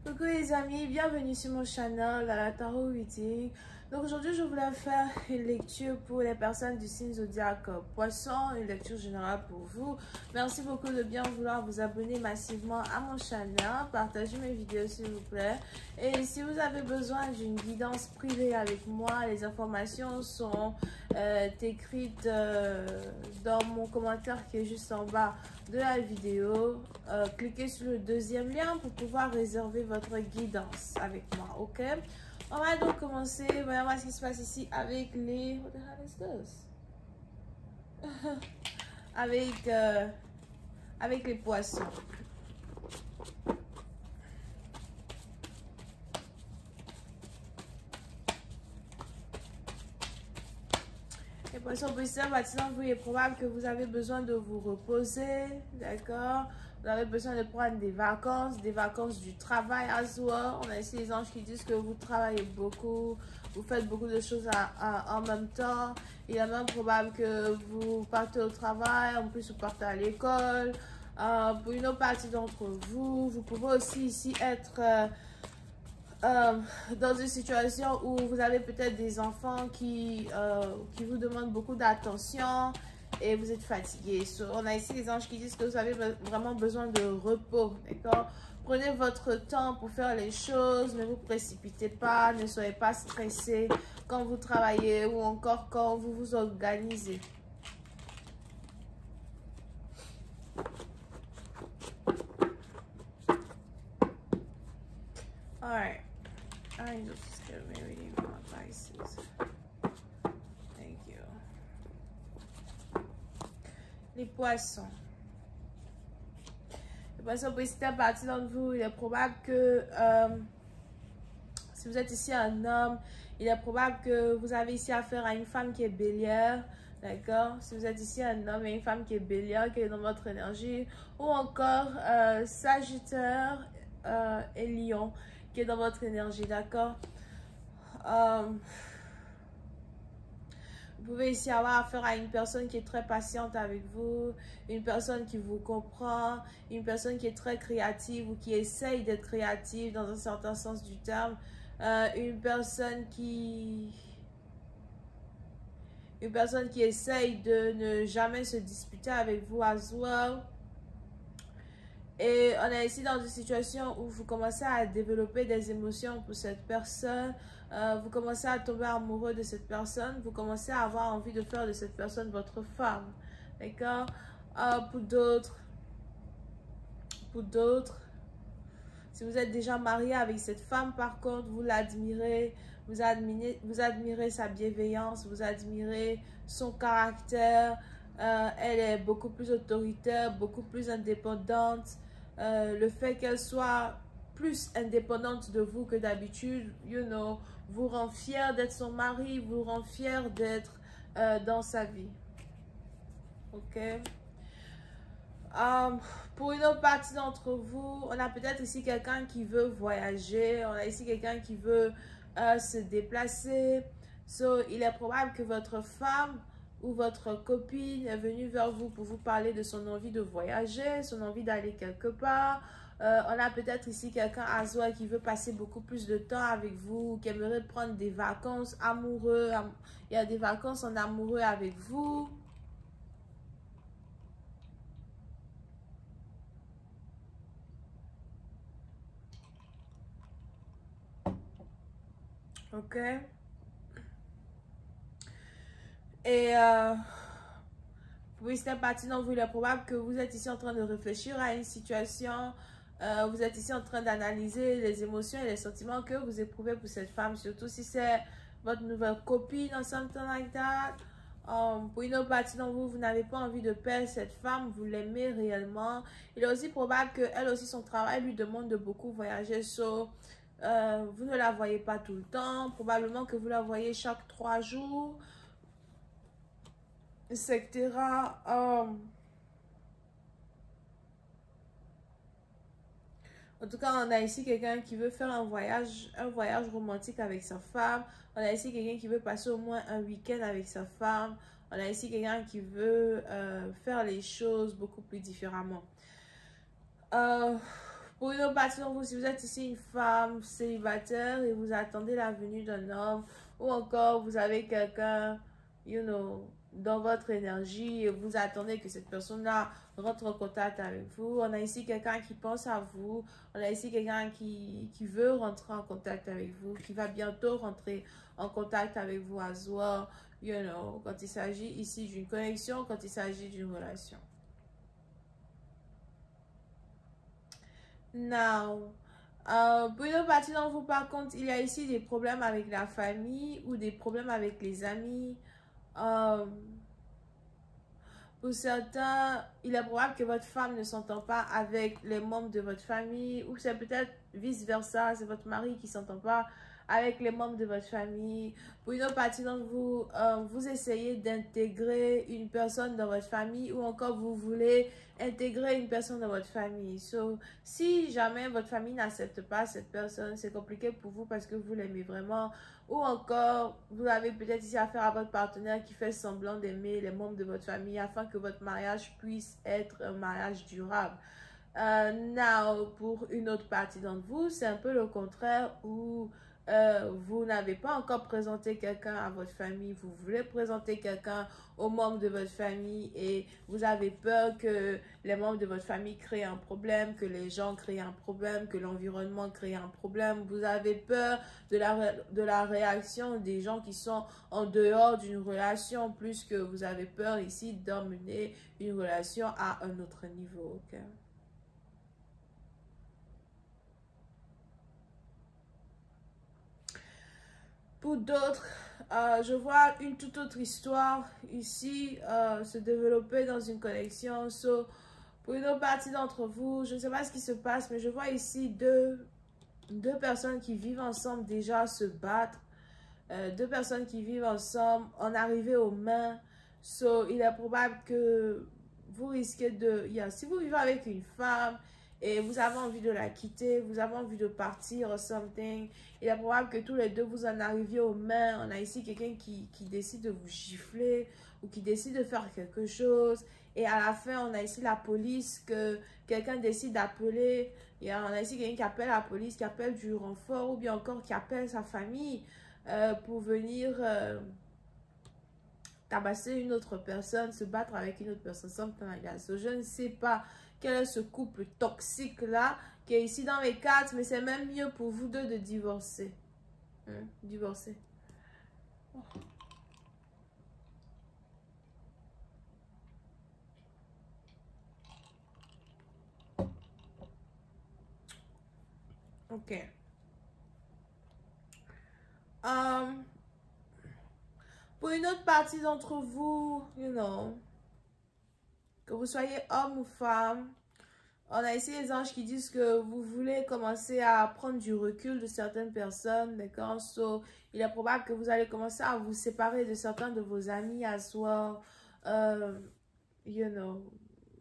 Coucou les amis, bienvenue sur mon channel la Tarot Reading. Donc aujourd'hui je voulais faire une lecture pour les personnes du signe zodiaque Poisson, une lecture générale pour vous. Merci beaucoup de bien vouloir vous abonner massivement à mon channel, partagez mes vidéos s'il vous plaît. Et si vous avez besoin d'une guidance privée avec moi, les informations sont écrites dans mon commentaire qui est juste en bas de la vidéo. Cliquez sur le deuxième lien pour pouvoir réserver votre guidance avec moi, ok? On va donc commencer. Voyons voir ce qui se passe ici avec les... What the hell is this? avec les poissons. Les poissons positifs, maintenant, il est probable que vous avez besoin de vous reposer, d'accord? Vous avez besoin de prendre des vacances du travail à soi. On a ici les anges qui disent que vous travaillez beaucoup, vous faites beaucoup de choses en même temps. Il est même probable que vous partez au travail, en plus vous partez à l'école. Pour une autre partie d'entre vous, vous pouvez aussi ici être... dans une situation où vous avez peut-être des enfants qui vous demandent beaucoup d'attention et vous êtes fatigué. On a ici les anges qui disent que vous avez vraiment besoin de repos, d'accord? Prenez votre temps pour faire les choses, ne vous précipitez pas, ne soyez pas stressé quand vous travaillez ou encore quand vous vous organisez. Alright. I just get me reading my advices. Thank you. Les poissons. Les poissons, pour citer à partir d'entre vous, il est probable que si vous êtes ici un homme, il est probable que vous avez ici affaire à une femme qui est bélière. D'accord? Si vous êtes ici un homme et une femme qui est bélière, qui est dans votre énergie, ou encore Sagittaire et Lion qui est dans votre énergie, d'accord? Vous pouvez ici avoir affaire à une personne qui est très patiente avec vous, une personne qui vous comprend, une personne qui est très créative ou qui essaye d'être créative dans un certain sens du terme, une personne qui essaye de ne jamais se disputer avec vous as well. Et on est ici dans une situation où vous commencez à développer des émotions pour cette personne. Vous commencez à tomber amoureux de cette personne. Vous commencez à avoir envie de faire de cette personne votre femme. D'accord? Pour d'autres, si vous êtes déjà marié avec cette femme, par contre, vous l'admirez. Vous admirez sa bienveillance. Vous admirez son caractère. Elle est beaucoup plus autoritaire, beaucoup plus indépendante. Le fait qu'elle soit plus indépendante de vous que d'habitude, vous rend fier d'être son mari, vous rend fier d'être dans sa vie. Ok? Pour une autre partie d'entre vous, on a peut-être ici quelqu'un qui veut voyager, on a ici quelqu'un qui veut se déplacer. Il est probable que votre femme ou votre copine est venue vers vous pour vous parler de son envie de voyager, son envie d'aller quelque part. On a peut-être ici quelqu'un à soi qui veut passer beaucoup plus de temps avec vous, qui aimerait prendre des vacances amoureux. Il y a des vacances en amoureux avec vous. Ok. Et oui, c'est parti dans vous. Il est probable que vous êtes ici en train de réfléchir à une situation. Vous êtes ici en train d'analyser les émotions et les sentiments que vous éprouvez pour cette femme. Surtout si c'est votre nouvelle copine or something like that. Pour une autre partie dans vous, vous n'avez pas envie de perdre cette femme. Vous l'aimez réellement. Il est aussi probable qu'elle aussi, son travail lui demande de beaucoup voyager. Vous ne la voyez pas tout le temps. Probablement que vous la voyez chaque 3 jours. Etc. En tout cas, on a ici quelqu'un qui veut faire un voyage romantique avec sa femme. On a ici quelqu'un qui veut passer au moins un week-end avec sa femme. On a ici quelqu'un qui veut faire les choses beaucoup plus différemment. Pour Pour une autre partie d'entre vous, si vous êtes ici une femme célibataire et vous attendez la venue d'un homme, ou encore vous avez quelqu'un, dans votre énergie et vous attendez que cette personne-là rentre en contact avec vous. On a ici quelqu'un qui pense à vous. On a ici quelqu'un qui veut rentrer en contact avec vous, qui va bientôt rentrer en contact avec vous à soi, quand il s'agit ici d'une connexion, quand il s'agit d'une relation. Now, pour une autre partie d'entre vous, par contre, il y a ici des problèmes avec la famille ou des problèmes avec les amis. Pour certains, il est probable que votre femme ne s'entend pas avec les membres de votre famille, ou c'est peut-être vice-versa, c'est votre mari qui ne s'entend pas avec les membres de votre famille. Pour une autre partie d'entre vous, vous essayez d'intégrer une personne dans votre famille, ou encore vous voulez intégrer une personne dans votre famille. So, si jamais votre famille n'accepte pas cette personne, c'est compliqué pour vous parce que vous l'aimez vraiment. Ou encore, vous avez peut-être ici affaire à votre partenaire qui fait semblant d'aimer les membres de votre famille afin que votre mariage puisse être un mariage durable. Now, pour une autre partie d'entre vous, c'est un peu le contraire où vous n'avez pas encore présenté quelqu'un à votre famille, vous voulez présenter quelqu'un aux membres de votre famille et vous avez peur que les membres de votre famille créent un problème, que les gens créent un problème, que l'environnement crée un problème. Vous avez peur de la réaction des gens qui sont en dehors d'une relation, plus que vous avez peur ici d'emmener une relation à un autre niveau. Ok? Pour d'autres, je vois une toute autre histoire ici se développer dans une connexion. So, pour une autre partie d'entre vous, je ne sais pas ce qui se passe, mais je vois ici deux personnes qui vivent ensemble déjà se battre. Deux personnes qui vivent ensemble en arriver aux mains. So, il est probable que vous risquez de... si vous vivez avec une femme et vous avez envie de la quitter, vous avez envie de partir ou something, il est probable que tous les deux vous en arriviez aux mains. On a ici quelqu'un qui décide de vous gifler ou qui décide de faire quelque chose. Et à la fin, on a ici la police que quelqu'un décide d'appeler. On a ici quelqu'un qui appelle la police, qui appelle du renfort ou bien encore qui appelle sa famille pour venir tabasser une autre personne, se battre avec une autre personne. So, je ne sais pas quel est ce couple toxique là qui est ici dans les cartes, mais c'est même mieux pour vous deux de divorcer. Divorcer. Oh. Ok. Pour une autre partie d'entre vous, que vous soyez homme ou femme, on a ici les anges qui disent que vous voulez commencer à prendre du recul de certaines personnes, d'accord? So, il est probable que vous allez commencer à vous séparer de certains de vos amis à soi.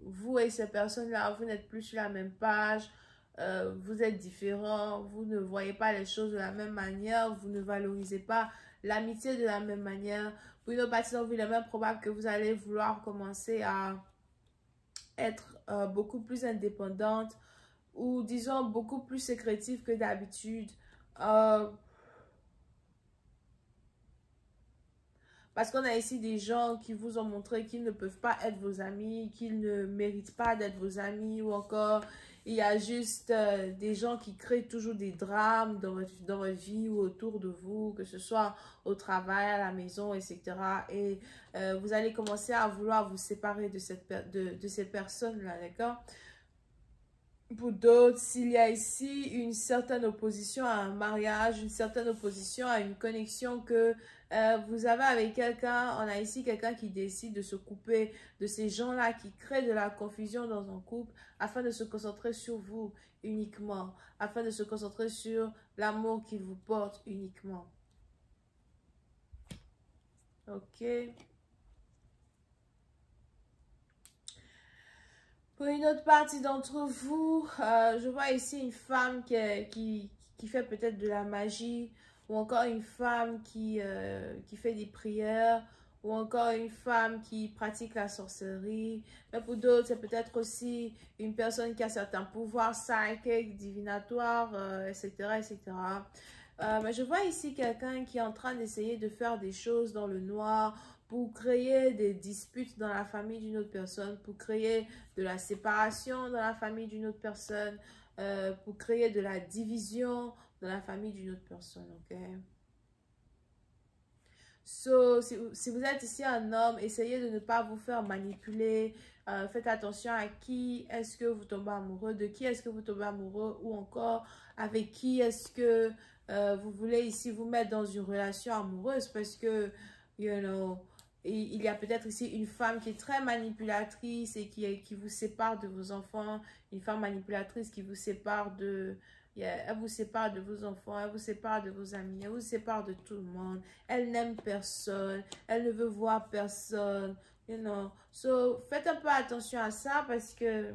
Vous et ces personnes-là, vous n'êtes plus sur la même page. Vous êtes différents, vous ne voyez pas les choses de la même manière, vous ne valorisez pas l'amitié de la même manière. Pour une autre partie d'entre vous, il est même probable que vous allez vouloir commencer à être beaucoup plus indépendante ou disons beaucoup plus sécrétive que d'habitude. Parce qu'on a ici des gens qui vous ont montré qu'ils ne peuvent pas être vos amis, qu'ils ne méritent pas d'être vos amis, ou encore il y a juste des gens qui créent toujours des drames dans votre vie ou autour de vous, que ce soit au travail, à la maison, etc. Et vous allez commencer à vouloir vous séparer de ces personnes-là, d'accord? Pour d'autres, s'il y a ici une certaine opposition à un mariage, une certaine opposition à une connexion que vous avez avec quelqu'un, on a ici quelqu'un qui décide de se couper de ces gens-là qui créent de la confusion dans un couple afin de se concentrer sur vous uniquement, afin de se concentrer sur l'amour qu'il vous porte uniquement. Ok. Pour une autre partie d'entre vous, je vois ici une femme qui fait peut-être de la magie ou encore une femme qui fait des prières ou encore une femme qui pratique la sorcellerie. Mais pour d'autres, c'est peut-être aussi une personne qui a certains pouvoirs psychiques, divinatoires, etc., etc. Mais je vois ici quelqu'un qui est en train d'essayer de faire des choses dans le noir pour créer des disputes dans la famille d'une autre personne, pour créer de la séparation dans la famille d'une autre personne, pour créer de la division dans la famille d'une autre personne, ok? So, si vous êtes ici un homme, essayez de ne pas vous faire manipuler. Faites attention à qui est-ce que vous tombez amoureux, de qui est-ce que vous tombez amoureux, ou encore avec qui est-ce que vous voulez ici vous mettre dans une relation amoureuse, parce que, you know, il y a peut-être ici une femme qui est très manipulatrice et qui vous sépare de vos enfants, une femme manipulatrice qui vous sépare de... elle vous sépare de vos enfants, elle vous sépare de vos amis, elle vous sépare de tout le monde. Elle n'aime personne, elle ne veut voir personne, you know. So, faites un peu attention à ça parce que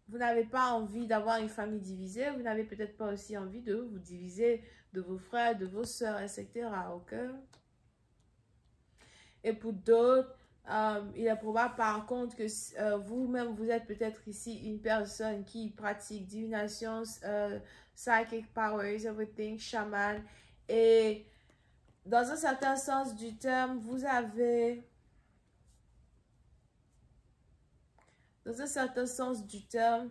vous n'avez pas envie d'avoir une famille divisée. Vous n'avez peut-être pas aussi envie de vous diviser de vos frères, de vos sœurs, etc. Ok? Et pour d'autres, il est probable par contre que vous-même, vous êtes peut-être ici une personne qui pratique divination, psychic powers, everything, chaman. Et dans un certain sens du terme, vous avez... Dans un certain sens du terme,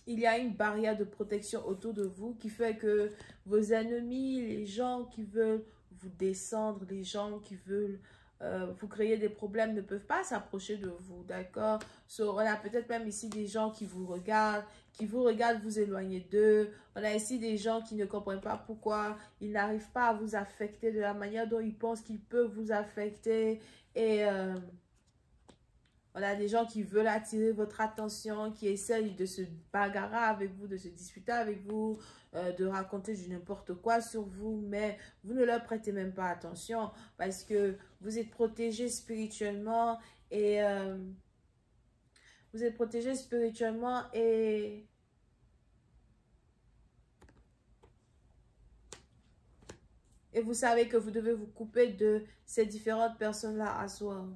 il y a une barrière de protection autour de vous qui fait que vos ennemis, les gens qui veulent vous descendre, les gens qui veulent vous créer des problèmes ne peuvent pas s'approcher de vous, d'accord? So, on a peut-être même ici des gens qui vous regardent vous éloigner d'eux. On a ici des gens qui ne comprennent pas pourquoi ils n'arrivent pas à vous affecter de la manière dont ils pensent qu'ils peuvent vous affecter. Et on a des gens qui veulent attirer votre attention, qui essayent de se bagarrer avec vous, de se disputer avec vous, de raconter du n'importe quoi sur vous, mais vous ne leur prêtez même pas attention parce que vous êtes protégé spirituellement et vous êtes protégé spirituellement et vous savez que vous devez vous couper de ces différentes personnes-là à soi.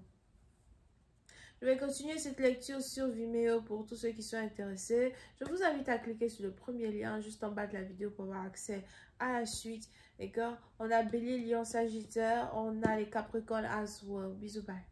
Je vais continuer cette lecture sur Vimeo pour tous ceux qui sont intéressés. Je vous invite à cliquer sur le premier lien juste en bas de la vidéo pour avoir accès à la suite. D'accord? On a Bélier, Lion, Sagittaire. On a les Capricornes as well. Bisous, bye.